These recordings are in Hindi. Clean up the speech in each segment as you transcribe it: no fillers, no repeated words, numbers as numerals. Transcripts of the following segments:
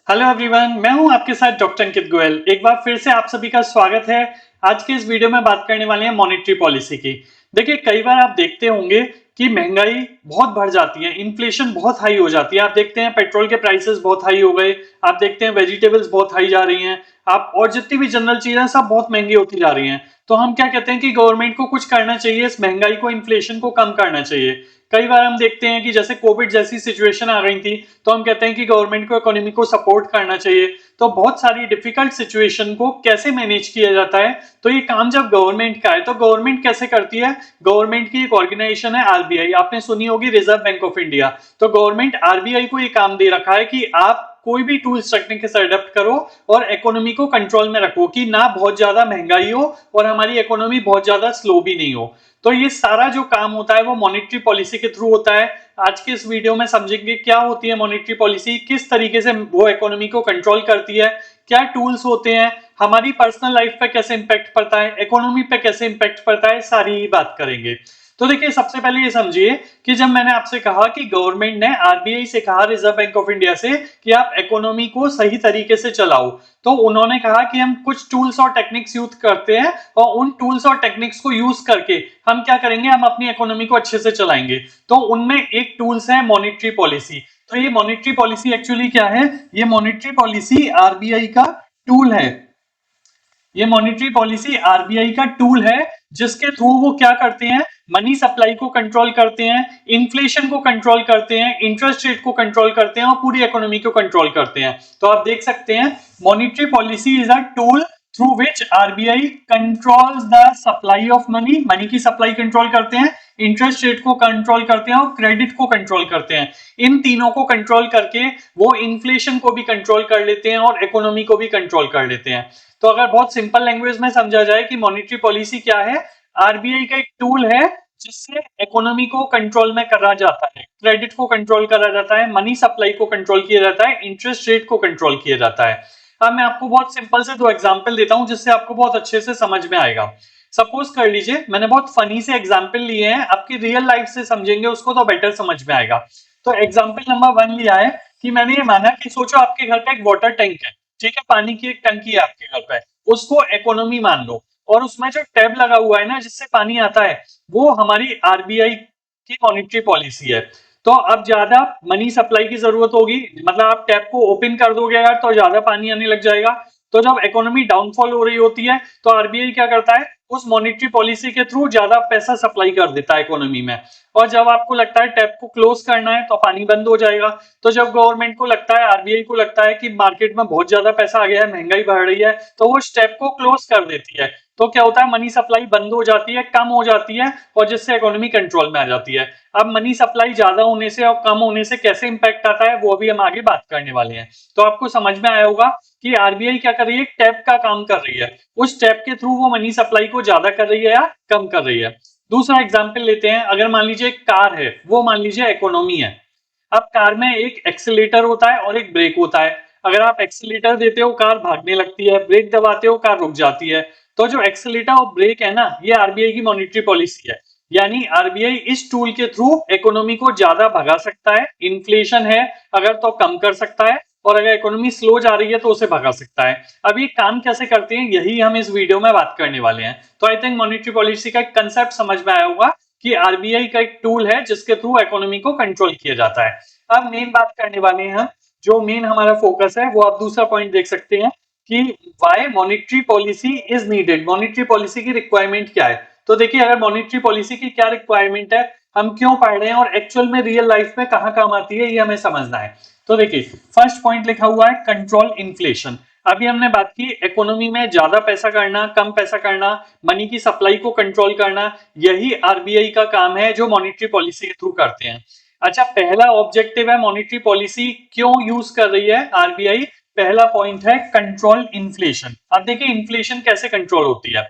हेलो एवरीवन, मैं हूं आपके साथ डॉक्टर अंकित गोयल। एक बार फिर से आप सभी का स्वागत है। आज के इस वीडियो में बात करने वाले हैं मॉनेटरी पॉलिसी की। देखिए, कई बार आप देखते होंगे कि महंगाई बहुत बढ़ जाती है, इन्फ्लेशन बहुत हाई हो जाती है। आप देखते हैं पेट्रोल के प्राइसेस बहुत हाई हो गए, आप देखते हैं वेजिटेबल्स बहुत हाई जा रही हैं, आप और जितनी भी जनरल चीजें सब बहुत महंगी होती जा रही हैं। तो हम क्या कहते हैं कि गवर्नमेंट को कुछ करना चाहिए, इस महंगाई को, इन्फ्लेशन को कम करना चाहिए। कई बार हम देखते हैं कि जैसे कोविड जैसी सिचुएशन आ गई थी, तो हम कहते हैं कि गवर्नमेंट को इकोनॉमी को सपोर्ट करना चाहिए। तो बहुत सारी डिफिकल्ट सिचुएशन को कैसे मैनेज किया जाता है, तो ये काम जब गवर्नमेंट का है तो गवर्नमेंट कैसे करती है। गवर्नमेंट की एक ऑर्गेनाइजेशन है आरबीआई, आपने सुनी होगी, रिजर्व बैंक ऑफ इंडिया। तो गवर्नमेंट आरबीआई को ये काम दे रखा है कि आप कोई भी टूल्स टेक्निक से अडेप्ट करो और इकोनॉमी को कंट्रोल में रखो कि ना बहुत ज्यादा महंगाई हो और हमारी इकोनॉमी बहुत ज्यादा स्लो भी नहीं हो। तो ये सारा जो काम होता है वो मॉनेटरी पॉलिसी के थ्रू होता है। आज के इस वीडियो में समझेंगे क्या होती है मॉनेटरी पॉलिसी, किस तरीके से वो इकोनॉमी को कंट्रोल करती है, क्या टूल्स होते हैं, हमारी पर्सनल लाइफ पे कैसे इंपैक्ट पड़ता है, इकोनॉमी पे कैसे इंपैक्ट पड़ता है, सारी ही बात करेंगे। तो देखिए, सबसे पहले ये समझिए कि जब मैंने आपसे कहा कि गवर्नमेंट ने आरबीआई से कहा, रिजर्व बैंक ऑफ इंडिया से, कि आप इकोनॉमी को सही तरीके से चलाओ, तो उन्होंने कहा कि हम कुछ टूल्स और टेक्निक्स यूज करते हैं और उन टूल्स और टेक्निक्स को यूज करके हम क्या करेंगे, हम अपनी इकोनॉमी को अच्छे से चलाएंगे। तो उनमें एक टूल्स है मॉनेटरी पॉलिसी। तो ये मॉनेटरी पॉलिसी एक्चुअली क्या है, ये मॉनेटरी पॉलिसी आरबीआई का टूल है। ये मॉनेटरी पॉलिसी आरबीआई का टूल है जिसके थ्रू वो क्या करते हैं, मनी सप्लाई को कंट्रोल करते हैं, इन्फ्लेशन को कंट्रोल करते हैं, इंटरेस्ट रेट को कंट्रोल करते हैं और पूरी इकोनॉमी को कंट्रोल करते हैं। तो आप देख सकते हैं, monetary policy is a tool through which RBI controls the supply of money, money की सप्लाई कंट्रोल करते हैं, इंटरेस्ट रेट को कंट्रोल करते हैं और क्रेडिट को कंट्रोल करते हैं। इन तीनों को कंट्रोल करके वो इन्फ्लेशन को भी कंट्रोल कर लेते हैं और इकोनॉमी को भी कंट्रोल कर लेते हैं। तो अगर बहुत सिंपल लैंग्वेज में समझा जाए कि मॉनेटरी पॉलिसी क्या है, आरबीआई का एक टूल है जिससे इकोनॉमी को कंट्रोल में करा जाता है, क्रेडिट को कंट्रोल करा जाता है, मनी सप्लाई को कंट्रोल किया जाता है, इंटरेस्ट रेट को कंट्रोल किया जाता है। अब मैं आपको बहुत सिंपल से दो एग्जांपल देता हूं जिससे आपको बहुत अच्छे से समझ में आएगा। सपोज कर लीजिए, मैंने बहुत फनी से एग्जांपल लिए हैं, आपकी रियल लाइफ से समझेंगे उसको तो बेटर समझ में आएगा। तो एग्जांपल नंबर 1 लिया है कि मैंने ये माना कि सोचो आपके घर पे एक वाटर टैंक है, ठीक है, पानी की एक टंकी है आपके घर पे, उसको इकोनॉमी मान लो, और उसमें जो टैब लगा हुआ है ना जिससे पानी आता है, वो हमारी आरबीआई की मॉनेटरी पॉलिसी है। तो अब ज्यादा मनी सप्लाई की जरूरत होगी, मतलब आप टैप को ओपन कर दोगे अगर तो ज्यादा पानी आने लग जाएगा। तो जब इकोनॉमी डाउनफॉल हो रही होती है तो आरबीआई क्या करता है, उस मॉनेटरी पॉलिसी के थ्रू ज्यादा पैसा सप्लाई कर देता है इकोनॉमी में। और जब आपको लगता है टैप को क्लोज करना है तो पानी बंद हो जाएगा। तो जब गवर्नमेंट को लगता है, आरबीआई को लगता है कि मार्केट में बहुत ज्यादा पैसा आ गया है, महंगाई बढ़ रही है, तो वो स्टेप को क्लोज कर देती है। तो क्या होता है, मनी सप्लाई बंद हो जाती है, कम हो जाती है, और जिससे इकोनॉमी कंट्रोल में आ जाती है। अब मनी सप्लाई ज्यादा होने से और कम होने से कैसे इंपैक्ट आता है वो अभी हम आगे बात करने वाले हैं। तो आपको समझ में आया होगा कि आरबीआई क्या कर रही है, टैप का काम कर रही है, उस टैप के थ्रू वो मनी सप्लाई को ज्यादा कर रही है या कम कर रही है। दूसरा एग्जाम्पल लेते हैं, अगर मान लीजिए एक कार है, वो मान लीजिए इकोनॉमी है। अब कार में एक एक्सीलेटर होता है और एक ब्रेक होता है। अगर आप एक्सीलेटर देते हो कार भागने लगती है, ब्रेक दबाते हो कार रुक जाती है। तो जो एक्सीलेटर और ब्रेक है ना, ये आरबीआई की मॉनेटरी पॉलिसी है। यानी आरबीआई इस टूल के थ्रू इकोनॉमी को ज्यादा भगा सकता है, इन्फ्लेशन है अगर तो कम कर सकता है, और अगर इकोनॉमी स्लो जा रही है तो उसे भगा सकता है। अब ये काम कैसे करते हैं यही हम इस वीडियो में बात करने वाले हैं। तो आई थिंक मॉनेटरी पॉलिसी का एक कंसेप्ट समझ में आया होगा कि आरबीआई का एक टूल है जिसके थ्रू इकोनॉमी को कंट्रोल किया जाता है। अब मेन बात करने वाले हैं हम, जो मेन हमारा फोकस है वो आप दूसरा पॉइंट देख सकते हैं कि why monetary policy is needed, monetary policy की रिक्वायरमेंट क्या है। तो देखिए, अगर मॉनेटरी पॉलिसी की क्या रिक्वायरमेंट है, हम क्यों पढ़ रहे हैं और एक्चुअल में रियल लाइफ में कहां काम आती है, ये हमें समझना है। तो देखिए, फर्स्ट पॉइंट लिखा हुआ है कंट्रोल इन्फ्लेशन। अभी हमने बात की इकोनॉमी में ज्यादा पैसा करना, कम पैसा करना, मनी की सप्लाई को कंट्रोल करना, यही आरबीआई का काम है जो मॉनेटरी पॉलिसी के थ्रू करते हैं। अच्छा, पहला ऑब्जेक्टिव है मॉनेटरी पॉलिसी क्यों यूज कर रही है आरबीआई। पहला पॉइंट है कंट्रोल इन्फ्लेशन। अब देखिए, इन्फ्लेशन कैसे कंट्रोल होती है।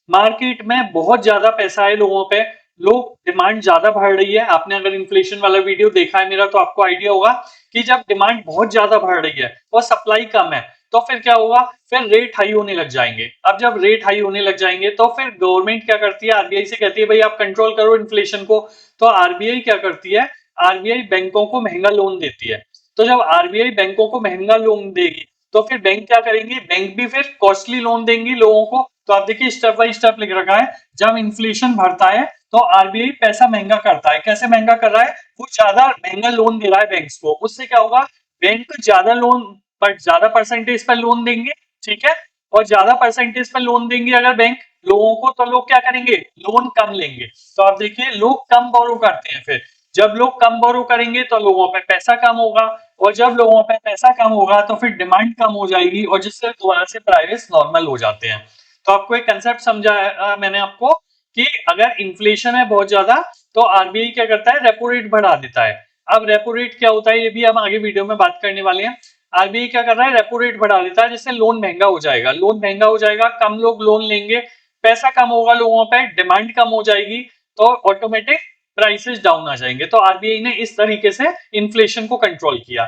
मार्केट में बहुत ज्यादा पैसा है लोगों पे, लोग, डिमांड ज्यादा बढ़ रही है। आपने अगर इन्फ्लेशन वाला वीडियो देखा है मेरा तो आपको आइडिया होगा कि जब डिमांड बहुत ज्यादा बढ़ रही है और सप्लाई कम है तो फिर क्या होगा, फिर रेट हाई होने लग जाएंगे। अब जब रेट हाई होने लग जाएंगे तो फिर गवर्नमेंट क्या करती है, आरबीआई से कहती है भाई आप कंट्रोल करो इन्फ्लेशन को। तो आरबीआई क्या करती है, आरबीआई बैंकों को महंगा लोन देती है। तो जब आरबीआई बैंकों को महंगा लोन देगी तो फिर बैंक क्या करेंगे, बैंक भी फिर कॉस्टली लोन देंगी लोगों को। तो आप देखिए स्टेप बाय स्टेप लिख रखा है, जब इन्फ्लेशन बढ़ता है तो आरबीआई पैसा महंगा करता है। कैसे महंगा कर रहा है, वो ज्यादा महंगा लोन दे रहा है बैंक्स को, उससे क्या होगा, बैंक ज्यादा लोन पर ज्यादा परसेंटेज पर लोन देंगे, ठीक है, और ज्यादा परसेंटेज पर लोन देंगे अगर बैंक लोगों को, तो लोग क्या करेंगे, लोन कम लेंगे। तो आप देखिए लोग कम बोरो करते हैं, फिर जब लोग कम बोरो करेंगे तो लोगों पे पैसा कम होगा, और जब लोगों पे पैसा कम होगा तो फिर डिमांड कम हो जाएगी, और जिससे दोबारा से प्राइस नॉर्मल हो जाते हैं। तो आपको एक कंसेप्ट समझाया मैंने आपको कि अगर इन्फ्लेशन है बहुत ज्यादा तो आरबीआई क्या करता है, रेपो रेट बढ़ा देता है। अब रेपो रेट क्या होता है ये भी हम आगे वीडियो में बात करने वाले हैं। आरबीआई क्या कर रहा है, रेपो रेट बढ़ा देता है, जिससे लोन महंगा हो जाएगा, लोन महंगा हो जाएगा, कम लोग लोन लेंगे, पैसा कम होगा लोगों पे, डिमांड कम हो जाएगी, तो ऑटोमेटिक प्राइसेस डाउन आ जाएंगे। तो आरबीआई ने इस तरीके से इन्फ्लेशन को कंट्रोल किया।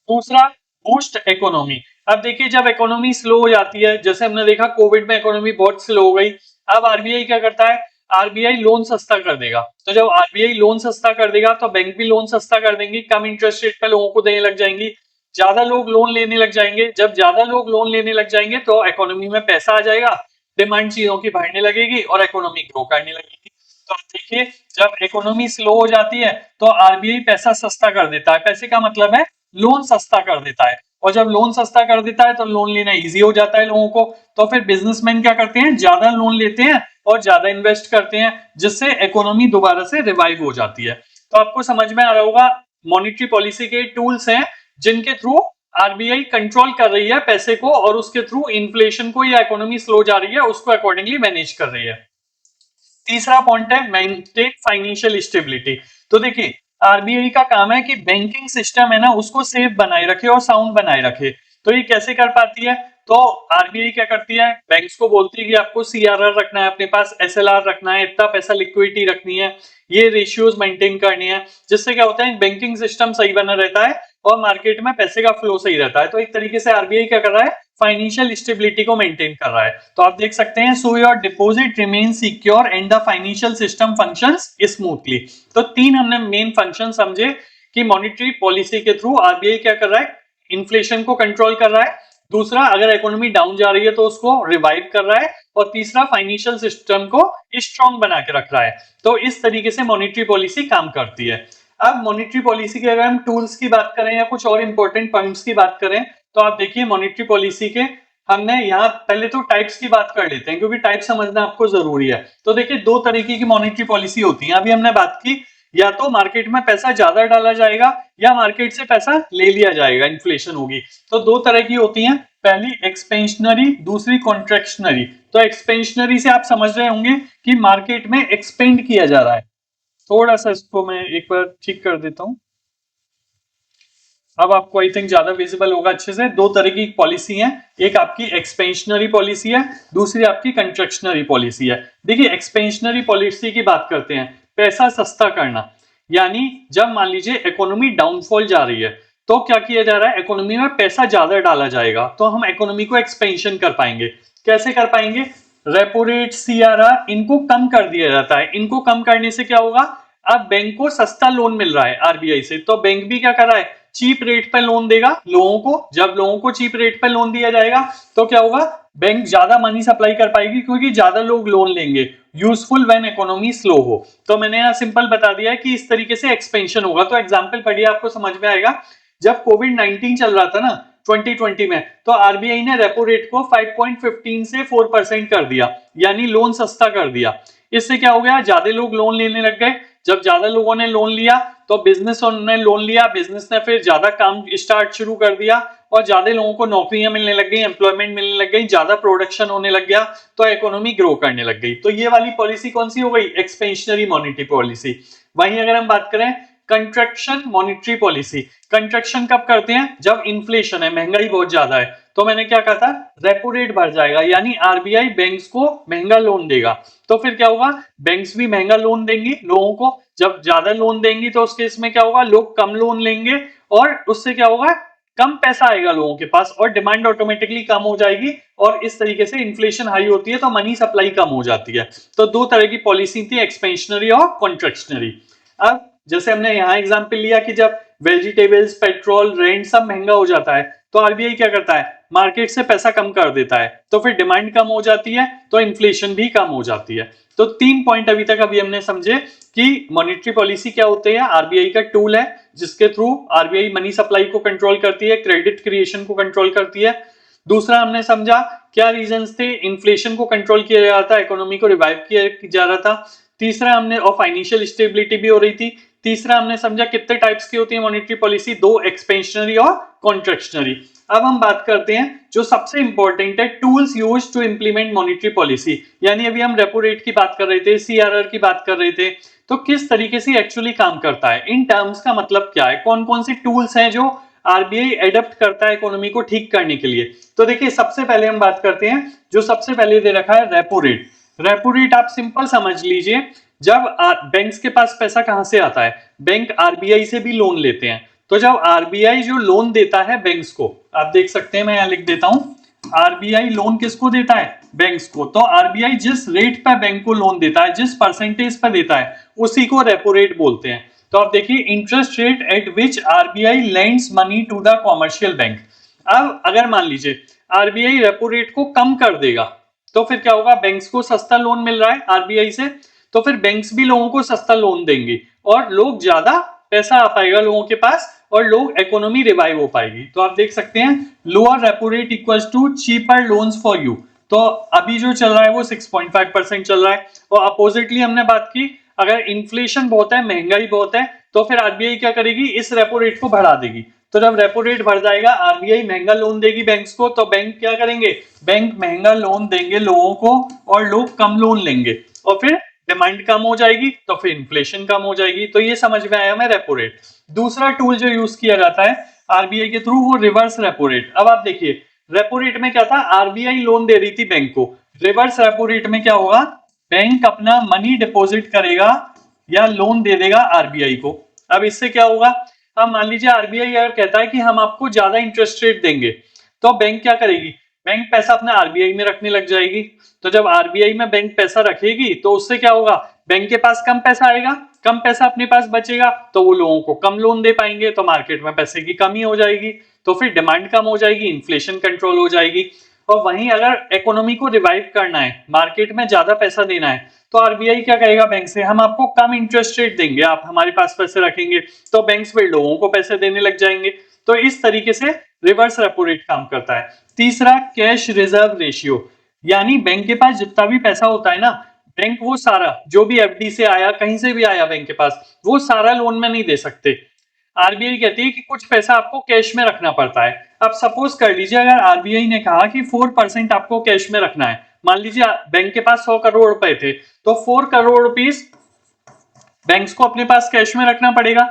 दूसरा, बूस्ट इकोनॉमी। अब देखिए जब इकोनॉमी स्लो हो जाती है, जैसे हमने देखा कोविड में इकोनॉमी बहुत स्लो हो गई, अब आरबीआई क्या करता है, आरबीआई लोन सस्ता कर देगा। तो जब आरबीआई लोन सस्ता कर देगा तो बैंक भी लोन सस्ता कर देंगी, कम इंटरेस्ट रेट पे लोगों को देने लग जाएंगी, ज्यादा लोग लोन लेने लग जाएंगे। जब ज्यादा लोग लोन लेने लग जाएंगे तो इकोनॉमी में पैसा आ जाएगा, डिमांड चीजों की बढ़ने लगेगी और इकोनॉमी ग्रो करने लगेगी। तो आप देखिए जब इकोनॉमी स्लो हो जाती है तो आरबीआई पैसा सस्ता कर देता है, पैसे का मतलब है लोन सस्ता कर देता है, और जब लोन सस्ता कर देता है तो लोन लेना इजी हो जाता है लोगों को। तो फिर बिजनेसमैन क्या करते हैं, ज्यादा लोन लेते हैं और ज्यादा इन्वेस्ट करते हैं, जिससे इकोनॉमी दोबारा से रिवाइव हो जाती है। तो आपको समझ में आ रहा होगा मॉनेटरी पॉलिसी के टूल्स हैं जिनके थ्रू आरबीआई कंट्रोल कर रही है पैसे को, और उसके थ्रू इन्फ्लेशन को या इकोनॉमी स्लो जा रही है उसको अकॉर्डिंगली मैनेज कर रही है। तीसरा पॉइंट है मेंटेन फाइनेंशियल स्टेबिलिटी। तो देखिए आरबीआई का काम है कि बैंकिंग सिस्टम है ना उसको सेफ बनाए रखे और साउंड बनाए रखे। तो ये कैसे कर पाती है, तो आरबीआई क्या करती है, बैंक्स को बोलती है कि आपको सीआरआर रखना है, अपने पास एसएलआर रखना है, इतना पैसा लिक्विडिटी रखनी है, ये रेशियोज मेंटेन करनी है, जिससे क्या होता है बैंकिंग सिस्टम सही बना रहता है और मार्केट में पैसे का फ्लो सही रहता है। तो एक तरीके से आरबीआई क्या कर रहा है, फाइनेंशियल स्टेबिलिटी को मेंटेन कर रहा है। तो आप देख सकते हैं so your deposit remain secure and the financial system functions smoothly. तो तीन हमने मेन फंक्शन समझे कि मॉनेटरी पॉलिसी के थ्रू आरबीआई क्या कर रहा है, इन्फ्लेशन को कंट्रोल कर रहा है, दूसरा अगर इकोनॉमी डाउन जा रही है तो उसको रिवाइव कर रहा है, और तीसरा फाइनेंशियल सिस्टम को स्ट्रांग बना के रख रहा है। तो इस तरीके से मॉनेटरी पॉलिसी काम करती है। अब मॉनेटरी पॉलिसी के अगर हम टूल्स की बात करें या कुछ और इंपॉर्टेंट पॉइंट्स की बात करें, तो आप देखिए मॉनेटरी पॉलिसी के हमने यहाँ पहले तो टाइप्स की बात कर लेते हैं क्योंकि टाइप समझना आपको जरूरी है। तो देखिए दो तरीके की मॉनेटरी पॉलिसी होती है, अभी हमने बात की, या तो मार्केट में पैसा ज्यादा डाला जाएगा या मार्केट से पैसा ले लिया जाएगा, इन्फ्लेशन होगी। तो दो तरह की होती हैं, पहली एक्सपेंशनरी, दूसरी कॉन्ट्रैक्शनरी। तो एक्सपेंशनरी से आप समझ रहे होंगे कि मार्केट में एक्सपेंड किया जा रहा है। थोड़ा सा इसको मैं एक बार ठीक कर देता हूं, अब आपको आई थिंक ज्यादा विजिबल होगा अच्छे से। दो तरह की पॉलिसी है, एक आपकी एक्सपेंशनरी पॉलिसी है, दूसरी आपकी कंट्रैक्शनरी पॉलिसी है। देखिए एक्सपेंशनरी पॉलिसी की बात करते हैं, पैसा सस्ता करना, यानी जब मान लीजिए इकोनॉमी डाउनफॉल जा रही है तो क्या किया जा रहा है, इकोनॉमी में पैसा ज्यादा डाला जाएगा तो हम इकोनॉमी को एक्सपेंशन कर पाएंगे। कैसे कर पाएंगे, रेपो रेट, सीआरआर, इनको कम कर दिया जाता है। इनको कम करने से क्या होगा, अब बैंक को सस्ता लोन मिल रहा है आरबीआई से, तो बैंक भी क्या कर रहा है, चीप रेट पर लोन देगा लोगों को। जब लोगों को चीप रेट पर लोन दिया जाएगा तो क्या होगा, बैंक ज्यादा मनी सप्लाई कर पाएगी क्योंकि ज्यादा लोग लोन लेंगे, यूजफुल व्हेन इकोनॉमी स्लो हो। तो मैंने यहाँ सिंपल बता दिया है कि इस तरीके से एक्सपेंशन होगा। तो एग्जांपल पढ़िए आपको समझ में आएगा। जब कोविड 19 चल रहा था ना 2020 में, तो आरबीआई ने रेपो रेट को 5.15 से 4% कर दिया, यानी लोन सस्ता कर दिया। इससे क्या हो गया, ज्यादा लोग लोन लेने लग गए। जब ज्यादा लोगों ने लोन लिया तो बिजनेस ने लोन लिया, बिजनेस ने फिर ज्यादा काम स्टार्ट शुरू कर दिया और ज्यादा लोगों को नौकरियां मिलने लग गई, एम्प्लॉयमेंट मिलने लग गई, ज्यादा प्रोडक्शन होने लग गया, तो इकोनॉमी ग्रो करने लग गई। तो ये वाली पॉलिसी कौन सी हो गई, एक्सपेंशनरी मॉनेटरी पॉलिसी। वहीं अगर हम बात करें कंट्रैक्शन मॉनेटरी पॉलिसी, कंट्रैक्शन कब करते हैं, जब इन्फ्लेशन है, महंगाई बहुत ज्यादा है। तो मैंने क्या कहा था, रेपो रेट बढ़ जाएगा, यानी आरबीआई बैंक्स को महंगा लोन देगा। तो फिर क्या होगा, बैंक्स भी महंगा लोन देंगी लोगों को। जब ज्यादा लोन देंगी तो उस केस में क्या होगा, लोग कम लोन लेंगे और उससे क्या होगा, कम पैसा आएगा लोगों के पास और डिमांड ऑटोमेटिकली कम हो जाएगी, और इस तरीके से इन्फ्लेशन हाई होती है तो मनी सप्लाई कम हो जाती है। तो दो तरह की पॉलिसी थी, एक्सपेंशनरी और कॉन्ट्रैक्शनरी। अब जैसे हमने यहाँ एग्जाम्पल लिया कि जब वेजिटेबल्स, पेट्रोल, रेंट सब महंगा हो जाता है, तो आरबीआई क्या करता है, मार्केट से पैसा कम कर देता है, तो फिर डिमांड कम हो जाती है, तो इन्फ्लेशन भी कम हो जाती है। तो 3 पॉइंट अभी तक अभी हमने समझे कि मॉनेटरी पॉलिसी क्या होती है, आरबीआई का टूल है जिसके थ्रू आरबीआई मनी सप्लाई को कंट्रोल करती है, क्रेडिट क्रिएशन को कंट्रोल करती है। दूसरा हमने समझा क्या रीजंस थे, इन्फ्लेशन को कंट्रोल किया जा रहा था, इकोनॉमी को रिवाइव किया जा रहा था। तीसरा हमने, और फाइनेंशियल स्टेबिलिटी भी हो रही थी। तीसरा हमने समझा कितने टाइप्स की होती है मॉनेटरी पॉलिसी, 2 एक्सपेंशनरी और कॉन्ट्रैक्शनरी। अब हम बात करते हैं जो सबसे इंपॉर्टेंट है, tools used to implement monetary policy. यानी अभी हम रेपो रेट की बात कर रहे थे, सीआरआर की बात कर रहे थे, तो किस तरीके से एक्चुअली काम करता है, इन टर्म्स का मतलब क्या है, कौन कौन से टूल्स हैं जो आरबीआई एडप्ट करता है इकोनॉमी को ठीक करने के लिए। तो देखिए सबसे पहले हम बात करते हैं, जो सबसे पहले दे रखा है रेपो रेट। रेपो रेट आप सिंपल समझ लीजिए, जब बैंक्स के पास पैसा कहां से आता है, बैंक आरबीआई से भी लोन लेते हैं, तो जब आरबीआई जो लोन देता है बैंक्स को, आप देख सकते हैं मैं यहां लिख देता हूं, आरबीआई लोन किसको देता है, बैंक्स को, तो आरबीआई जिस रेट पर बैंक को लोन देता है, जिस परसेंटेज पर देता है, उसी को रेपो रेट बोलते हैं। तो आप देखिए, interest rate at which RBI lends money to the commercial bank. अब अगर मान लीजिए आरबीआई रेपो रेट को कम कर देगा, तो फिर क्या होगा, बैंक्स को सस्ता लोन मिल रहा है आरबीआई से, तो फिर बैंक्स भी लोगों को सस्ता लोन देंगे और लोग ज्यादा पैसा आ पाएगा लोगों के पास और लोग इकोनॉमी रिवाइव हो पाएगी। तो आप देख सकते हैं lower repo rate equals to cheaper loans for you. तो अभी जो चल रहा है वो 6.5% चल रहा है, और अपोजिटली हमने बात की, अगर इन्फ्लेशन बहुत है, महंगाई बहुत है, तो फिर आरबीआई क्या करेगी, इस रेपो रेट को बढ़ा देगी। तो जब रेपो रेट बढ़ जाएगा, आरबीआई महंगा लोन देगी बैंक्स को, तो बैंक क्या करेंगे, बैंक महंगा लोन देंगे लोगों को और लोग कम लोन लेंगे, और फिर डिमांड कम हो जाएगी, तो फिर इन्फ्लेशन कम हो जाएगी। तो ये समझ में आया हमें रेपो रेट। दूसरा टूल जो यूज किया जाता है आरबीआई के थ्रू, वो रिवर्स रेपो रेट। अब आप देखिए, रेपो रेट में क्या था, आरबीआई लोन दे रही थी बैंक को, रिवर्स रेपो रेट में क्या होगा, बैंक अपना मनी डिपॉजिट करेगा या लोन दे देगा आरबीआई को। अब इससे क्या होगा, अब मान लीजिए आरबीआई अगर कहता है कि हम आपको ज्यादा इंटरेस्ट रेट देंगे, तो बैंक क्या करेगी, बैंक पैसा अपना आरबीआई में रखने लग जाएगी। तो जब आरबीआई में बैंक पैसा रखेगी, तो उससे क्या होगा, बैंक के पास कम पैसा आएगा, कम पैसा अपने पास बचेगा, तो वो लोगों को कम लोन दे पाएंगे, तो मार्केट में पैसे की कमी हो जाएगी, तो फिर डिमांड कम हो जाएगी, इन्फ्लेशन कंट्रोल हो जाएगी। और वहीं अगर इकोनॉमी को रिवाइव करना है, मार्केट में ज्यादा पैसा देना है, तो आरबीआई क्या कहेगा बैंक से, हम आपको कम इंटरेस्ट रेट देंगे, आप हमारे पास पैसे रखेंगे, तो बैंक्स फिर लोगों को पैसे देने लग जाएंगे। तो इस तरीके से रिवर्स रेपो रेट काम करता है। तीसरा, कैश रिजर्व रेशियो, यानी बैंक के पास जितना भी पैसा होता है ना, बैंक वो सारा जो भी एफडी से आया, कहीं से भी आया बैंक के पास, वो सारा लोन में नहीं दे सकते। आरबीआई कहती है कि कुछ पैसा आपको कैश में रखना पड़ता है। अब सपोज कर लीजिए, अगर आरबीआई ने कहा कि 4% आपको कैश में रखना है, मान लीजिए बैंक के पास 100 करोड़ रुपए थे, तो 4 करोड़ रुपीस बैंक्स को अपने पास कैश में रखना पड़ेगा,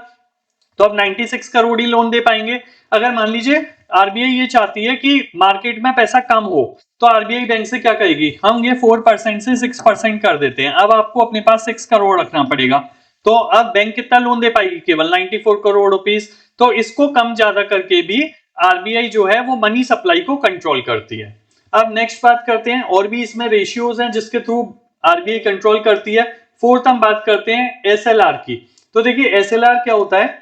तो अब 96 करोड़ ही लोन दे पाएंगे। अगर मान लीजिए आरबीआई ये चाहती है कि मार्केट में पैसा कम हो, तो आरबीआई बैंक से क्या कहेगी, हम ये 4% से 6% कर देते हैं, अब आपको अपने पास 6 करोड़ रखना पड़ेगा। तो अब बैंक कितना लोन दे पाएगी, केवल 94 करोड़ रुपीस। तो इसको कम ज्यादा करके भी आरबीआई जो है वो मनी सप्लाई को कंट्रोल करती है। अब नेक्स्ट बात करते हैं, और भी इसमें रेशियोज हैं जिसके थ्रू आरबीआई कंट्रोल करती है। फोर्थ हम बात करते हैं एसएलआर की। तो देखिए एसएलआर क्या होता है,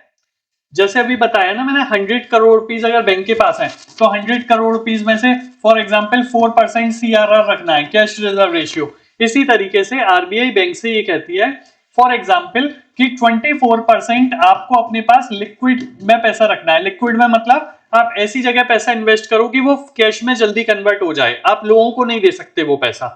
जैसे अभी बताया ना मैंने, 100 करोड़ रुपीस अगर बैंक के पास है, तो 100 करोड़ रुपीस में से फॉर एग्जांपल 4% सीआरआर रखना है, कैश रिजर्व रेशियो। इसी तरीके से आरबीआई बैंक से ये कहती है फॉर एग्जांपल कि 24% आपको अपने पास लिक्विड में पैसा रखना है। लिक्विड में मतलब आप ऐसी जगह पैसा इन्वेस्ट करो कि वो कैश में जल्दी कन्वर्ट हो जाए, आप लोगों को नहीं दे सकते वो पैसा।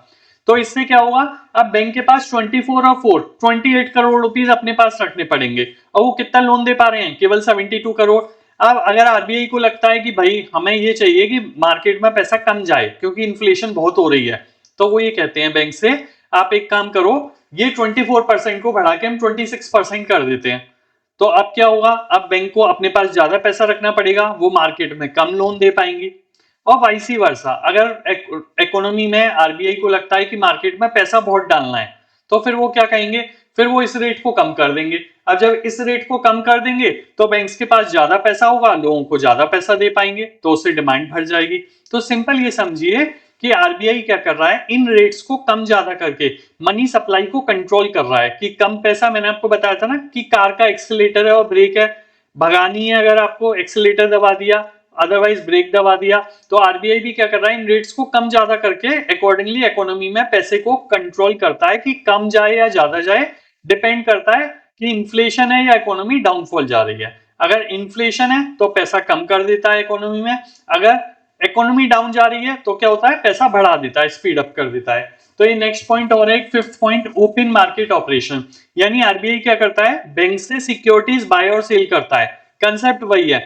तो इससे क्या होगा, अब बैंक के पास 24 और 4 28 करोड़ रुपीस अपने पास रखने पड़ेंगे, और वो कितना लोन दे पा रहे हैं, केवल 72 करोड़। अब अगर आरबीआई को लगता है कि भाई हमें ये चाहिए कि मार्केट में पैसा कम जाए क्योंकि इन्फ्लेशन बहुत हो रही है, तो वो ये कहते हैं बैंक से, आप एक काम करो, ये 24% को बढ़ा के हम 26% कर देते हैं। तो अब क्या होगा, अब बैंक को अपने पास ज्यादा पैसा रखना पड़ेगा, वो मार्केट में कम लोन दे पाएंगी। और वाइसी वर्सा, अगर इकोनॉमी में आरबीआई को लगता है कि मार्केट में पैसा बहुत डालना है, तो फिर वो क्या कहेंगे, फिर वो इस रेट को कम कर देंगे। अब जब इस रेट को कम कर देंगे, तो बैंक्स के पास ज्यादा पैसा होगा, लोगों को ज्यादा पैसा दे पाएंगे, तो उससे डिमांड बढ़ जाएगी। तो सिंपल ये समझिए कि आरबीआई क्या कर रहा है, इन रेट्स को कम ज्यादा करके मनी सप्लाई को कंट्रोल कर रहा है। कि कम पैसा, मैंने आपको बताया था ना कि कार का एक्सीलेटर है और ब्रेक है, भगानी है, अगर आपको एक्सीलेटर दबा दिया, अदरवाइज ब्रेक दबा दिया। तो आरबीआई भी क्या कर रहा है, इन रेट्स को कम ज्यादा करके अकॉर्डिंगली इकोनॉमी में पैसे को कंट्रोल करता है कि कम जाए या ज्यादा जाए, डिपेंड करता है कि इन्फ्लेशन है या इकोनॉमी डाउनफॉल जा रही है। अगर इन्फ्लेशन है तो पैसा कम कर देता है इकोनॉमी में, अगर इकोनॉमी डाउन जा रही है तो क्या होता है, पैसा बढ़ा देता है, स्पीड अप कर देता है। तो ये नेक्स्ट पॉइंट और एक fifth point, open market operation, यानी आरबीआई क्या करता है, बैंक से सिक्योरिटीज बाय और सेल करता है। कंसेप्ट वही है,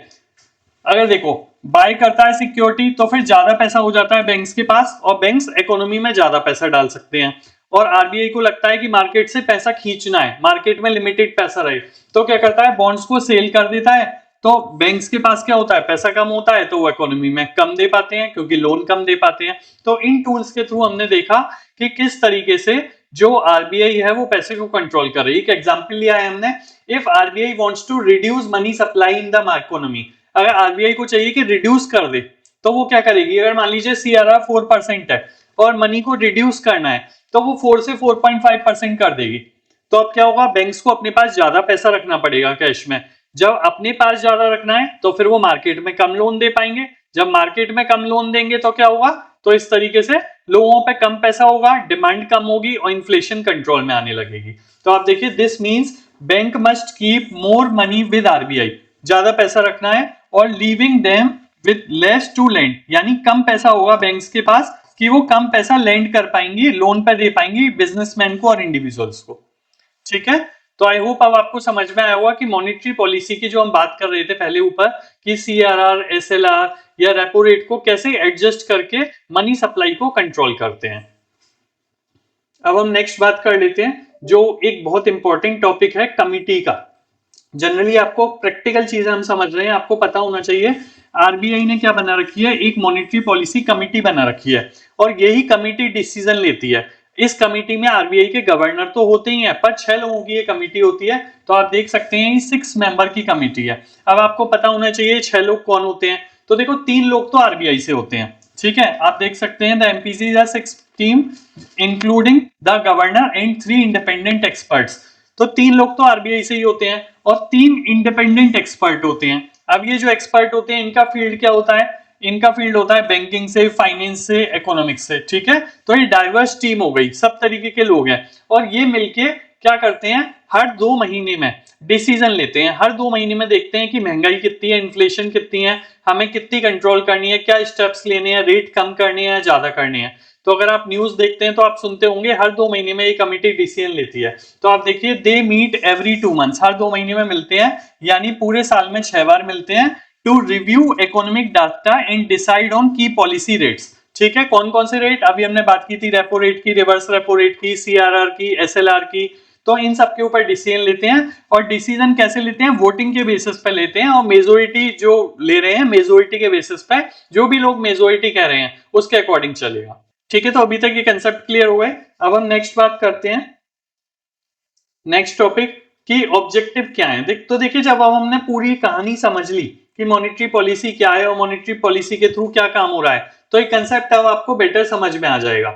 अगर देखो बाय करता है सिक्योरिटी तो फिर ज्यादा पैसा हो जाता है बैंक्स के पास और बैंक्स इकोनॉमी में ज्यादा पैसा डाल सकते हैं। और आरबीआई को लगता है कि मार्केट से पैसा खींचना है, मार्केट में लिमिटेड पैसा रहे, तो क्या करता है, बॉन्ड्स को सेल कर देता है। तो बैंक्स के पास क्या होता है, पैसा कम होता है, तो वो इकोनॉमी में कम दे पाते हैं क्योंकि लोन कम दे पाते हैं। तो इन टूल्स के थ्रू हमने देखा कि किस तरीके से जो आरबीआई है वो पैसे को कंट्रोल कर रही है। एक एग्जांपल लिया है हमने, if RBI wants to reduce money supply in the economy, अगर आरबीआई को चाहिए कि रिड्यूस कर दे तो वो क्या करेगी, अगर मान लीजिए सीआरआर 4% है और मनी को रिड्यूस करना है तो वो 4 से 4.5% कर देगी। तो अब क्या होगा, बैंक्स को अपने पास ज्यादा पैसा रखना पड़ेगा कैश में। जब अपने पास ज्यादा रखना है तो फिर वो मार्केट में कम लोन दे पाएंगे, जब मार्केट में कम लोन देंगे तो क्या होगा, तो इस तरीके से लोगों पे कम पैसा होगा, डिमांड कम होगी और इन्फ्लेशन कंट्रोल में आने लगेगी। तो आप देखिए, this means bank must keep more money with RBI, ज्यादा पैसा रखना है, और leaving them with less to lend, यानी कम पैसा होगा बैंक्स के पास कि वो कम पैसा लेंड कर पाएंगी, लोन पे दे पाएंगी बिजनेसमैन को और इंडिविजुअल्स को। ठीक है, तो आई होप अब आपको समझ में आया होगा कि मॉनेटरी पॉलिसी की जो हम बात कर रहे थे पहले ऊपर, कि सीआरआर, एसएलआर या रेपो रेट को कैसे एडजस्ट करके मनी सप्लाई को कंट्रोल करते हैं। अब हम नेक्स्ट बात कर लेते हैं, जो एक बहुत इंपॉर्टेंट टॉपिक है कमिटी का। जनरली आपको प्रैक्टिकल चीजें हम समझ रहे हैं, आपको पता होना चाहिए आरबीआई ने क्या बना रखी है, एक मॉनेटरी पॉलिसी कमिटी बना रखी है और यही कमिटी डिसीजन लेती है। इस कमिटी में आरबीआई के गवर्नर तो होते ही हैं, पर 6 लोगों की ये कमिटी होती है। तो आप देख सकते हैं 6 मेंबर की कमिटी है। अब आपको पता होना चाहिए 6 लोग कौन होते हैं, तो देखो 3 लोग तो आरबीआई से होते हैं। ठीक है, आप देख सकते हैं the MPC 6 team including the governor and 3 independent experts. तो 3 लोग तो आरबीआई से ही होते हैं और 3 इंडिपेंडेंट एक्सपर्ट होते हैं। अब ये जो एक्सपर्ट होते हैं इनका फील्ड क्या होता है, इनका फील्ड होता है बैंकिंग से, फाइनेंस से, इकोनॉमिक्स से। ठीक है, तो ये डाइवर्स टीम हो गई, सब तरीके के लोग हैं और ये मिलके क्या करते हैं, हर 2 महीने में डिसीजन लेते हैं। हर 2 महीने में देखते हैं कि महंगाई कितनी है, इन्फ्लेशन कितनी है, हमें कितनी कंट्रोल करनी है, क्या स्टेप्स लेने हैं, रेट कम करने हैं, ज्यादा करने हैं। तो अगर आप न्यूज देखते हैं तो आप सुनते होंगे हर 2 महीने में ये कमिटी डिसीजन लेती है। तो आप देखिए, दे मीट एवरी 2 मंथ्स, हर 2 महीने में मिलते हैं, यानी पूरे साल में 6 बार मिलते हैं, to review economic data and decide on key policy rates. ठीक है, कौन कौन से रेट, अभी हमने बात की थी रेपो रेट की, रिवर्स रेपो रेट की, सीआरआर की, एसएलआर की। तो इन सब के ऊपर डिसीजन लेते हैं और डिसीजन कैसे लेते हैं, वोटिंग के बेसिस पे लेते हैं और मेजोरिटी जो ले रहे हैं, मेजोरिटी के बेसिस पे, जो भी लोग मेजोरिटी कह रहे हैं उसके अकॉर्डिंग चलेगा। ठीक है, तो अभी तक ये कंसेप्ट क्लियर हो गए। अब हम नेक्स्ट बात करते हैं, नेक्स्ट टॉपिक की ऑब्जेक्टिव क्या है। तो देखिए, जब अब हमने पूरी कहानी समझ ली कि मॉनेटरी पॉलिसी क्या है और मॉनेटरी पॉलिसी के थ्रू क्या काम हो रहा है, तो ये कंसेप्ट अब आपको बेटर समझ में आ जाएगा।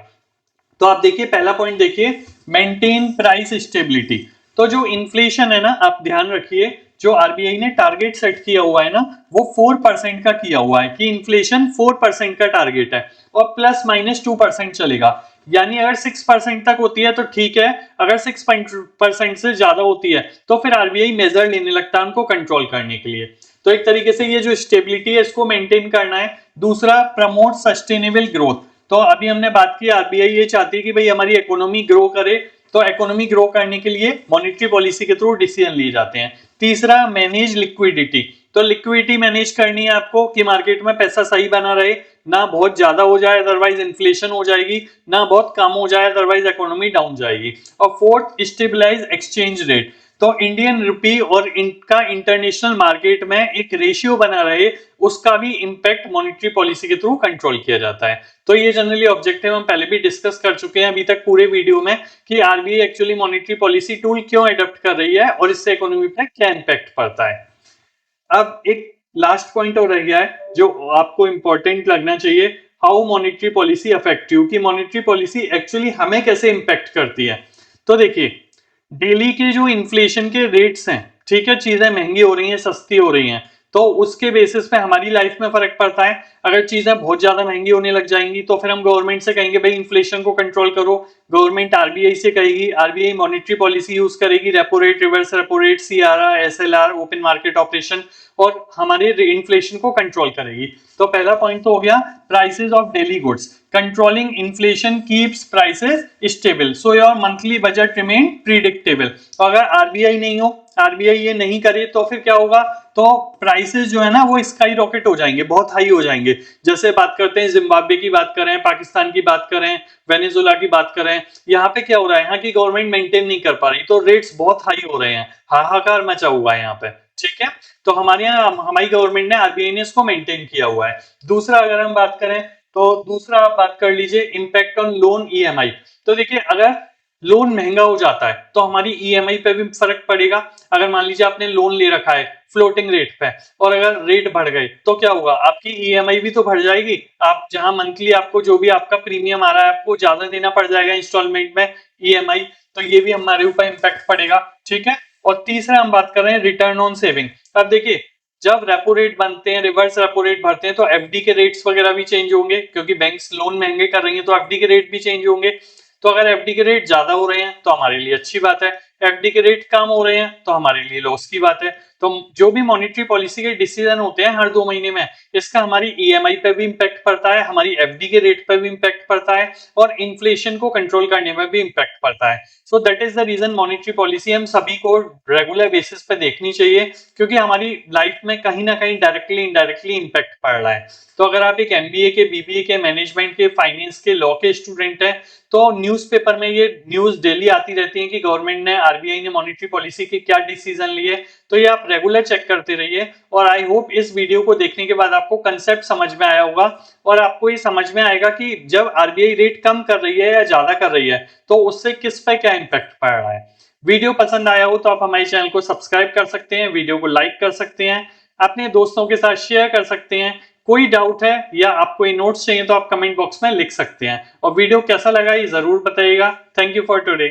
तो आप देखिए, पहला पॉइंट देखिए, मेंटेन प्राइस स्टेबिलिटी। तो जो इन्फ्लेशन है ना, आप ध्यान रखिए, जो आरबीआई ने टारगेट सेट किया हुआ है ना, वो 4% का किया हुआ है कि इन्फ्लेशन 4% का टारगेट है और प्लस माइनस 2% चलेगा। यानी अगर 6% तक होती है तो ठीक है, अगर 6% से ज्यादा होती है तो फिर आरबीआई मेजर लेने लगता है उनको कंट्रोल करने के लिए। तो एक तरीके से ये जो स्टेबिलिटी है इसको मेंटेन करना है। दूसरा, प्रमोट सस्टेनेबल ग्रोथ। तो अभी हमने बात की, आरबीआई ये चाहती है कि भाई हमारी इकोनॉमी ग्रो करे, तो इकोनॉमी ग्रो करने के लिए मॉनेटरी पॉलिसी के थ्रू डिसीजन लिए जाते हैं। तीसरा, मैनेज लिक्विडिटी। तो लिक्विडिटी मैनेज करनी है आपको कि मार्केट में पैसा सही बना रहे, ना बहुत ज्यादा हो जाए अदरवाइज इन्फ्लेशन हो जाएगी, ना बहुत कम हो जाए अदरवाइज इकोनॉमी डाउन जाएगी। और फोर्थ, स्टेबलाइज एक्सचेंज रेट। तो इंडियन रुपी और इनका इंटरनेशनल मार्केट में एक रेशियो बना रहे, उसका भी इंपैक्ट मॉनेटरी पॉलिसी के थ्रू कंट्रोल किया जाता है। तो ये जनरली ऑब्जेक्टिव हम पहले भी डिस्कस कर चुके हैं अभी तक पूरे वीडियो में, कि RBI actually monetary policy tool क्यों अडॉप्ट कर रही है और इससे इकोनॉमी पर क्या इंपैक्ट पड़ता है। अब एक लास्ट पॉइंट और रह गया है जो आपको इंपॉर्टेंट लगना चाहिए, how monetary policy affect you, कि मॉनेटरी पॉलिसी एक्चुअली हमें कैसे इंपैक्ट करती है। तो देखिए, डेली के जो इन्फ्लेशन के रेट्स हैं ठीक है, चीजें महंगी हो रही हैं, सस्ती हो रही हैं, तो उसके बेसिस पे हमारी लाइफ में फर्क पड़ता है। अगर चीजें बहुत ज्यादा महंगी होने लग जाएंगी तो फिर हम गवर्नमेंट से कहेंगे भाई इन्फ्लेशन को कंट्रोल करो। गवर्नमेंट आरबीआई से कहेगी, आरबीआई मॉनेटरी पॉलिसी यूज करेगी, repo rate, reverse repo rate, CRR, SLR, open market operation, और हमारे इन्फ्लेशन को कंट्रोल करेगी। तो पहला पॉइंट तो हो गया prices of daily goods. Controlling inflation keeps prices stable, so your monthly budget remain predictable. अगर आरबीआई नहीं हो, आरबीआई ये नहीं करे तो फिर क्या होगा, तो प्राइसेस जो है ना वो स्काई रॉकेट हो जाएंगे, बहुत हाई हो जाएंगे। जैसे बात करते हैं जिम्बाब्वे की बात करें, पाकिस्तान की बात करें, वेनेजुला की बात करें, यहाँ पे क्या हो रहा है, यहाँ की गवर्नमेंट मेंटेन नहीं कर पा रही, तो रेट्स बहुत हाई हो रहे हैं, हाहाकार मचा हुआ है यहाँ पे। ठीक है, तो हमारे यहाँ हमारी गवर्नमेंट ने, आरबीआई ने इसको मेंटेन किया हुआ है। दूसरा अगर हम बात करें तो दूसरा आप बात कर लीजिए इम्पैक्ट ऑन लोन ईएमआई। तो देखिए अगर लोन महंगा हो जाता है तो हमारी ईएमआई पे भी फर्क पड़ेगा। अगर मान लीजिए आपने लोन ले रखा है फ्लोटिंग रेट पे और अगर रेट बढ़ गए तो क्या होगा, आपकी ईएमआई भी तो बढ़ जाएगी। आप जहां मंथली आपको जो भी आपका प्रीमियम आ रहा है आपको ज्यादा देना पड़ जाएगा इंस्टॉलमेंट में ईएमआई, तो ये भी हमारे ऊपर इम्पैक्ट पड़ेगा। ठीक है, और तीसरा हम बात कर रहे हैं रिटर्न ऑन सेविंग। अब देखिए जब रेपो रेट बनते हैं, रिवर्स रेपो रेट भरते हैं, तो एफडी के रेट्स वगैरह भी चेंज होंगे, क्योंकि बैंक्स लोन महंगे कर रही हैं तो एफडी के रेट भी चेंज होंगे। तो अगर एफडी के रेट ज्यादा हो रहे हैं तो हमारे लिए अच्छी बात है, एफडी के रेट कम हो रहे हैं तो हमारे लिए लॉस की बात है। तो जो भी मॉनेटरी पॉलिसी के डिसीजन होते हैं हर 2 महीने में, इसका हमारी ईएमआई पे भी इम्पैक्ट पड़ता है, हमारी एफडी के रेट पे भी इम्पैक्ट पड़ता है, और इन्फ्लेशन को कंट्रोल करने में भी इम्पैक्ट पड़ता है। So that is the reason monetary policy हम सभी को रेगुलर बेसिस पे देखनी चाहिए, क्योंकि हमारी लाइफ में कहीं ना कहीं डायरेक्टली इनडायरेक्टली इम्पैक्ट पड़ रहा है। तो अगर आप एक एमबीए के, बीबीए के, मैनेजमेंट के, फाइनेंस के, लॉ के स्टूडेंट हैं तो न्यूज़पेपर में ये न्यूज डेली आती रहती है कि गवर्नमेंट ने, आरबीआई ने मॉनेटरी पॉलिसी के क्या डिसीजन लिए, तो ये आप रेगुलर चेक करते रहिए। और आई होप इस वीडियो को देखने के बाद आपको कंसेप्ट समझ में आया होगा, और आपको ये समझ में आएगा कि जब आरबीआई रेट कम कर रही है या ज्यादा कर रही है तो उससे किस पे क्या इम्पैक्ट पड़ रहा है। वीडियो पसंद आया हो तो आप हमारे चैनल को सब्सक्राइब कर सकते हैं, वीडियो को लाइक कर सकते हैं, अपने दोस्तों के साथ शेयर कर सकते हैं। कोई डाउट है या आपको ये नोट्स चाहिए तो आप कमेंट बॉक्स में लिख सकते हैं, और वीडियो कैसा लगा ये जरूर बताइएगा। Thank you for today.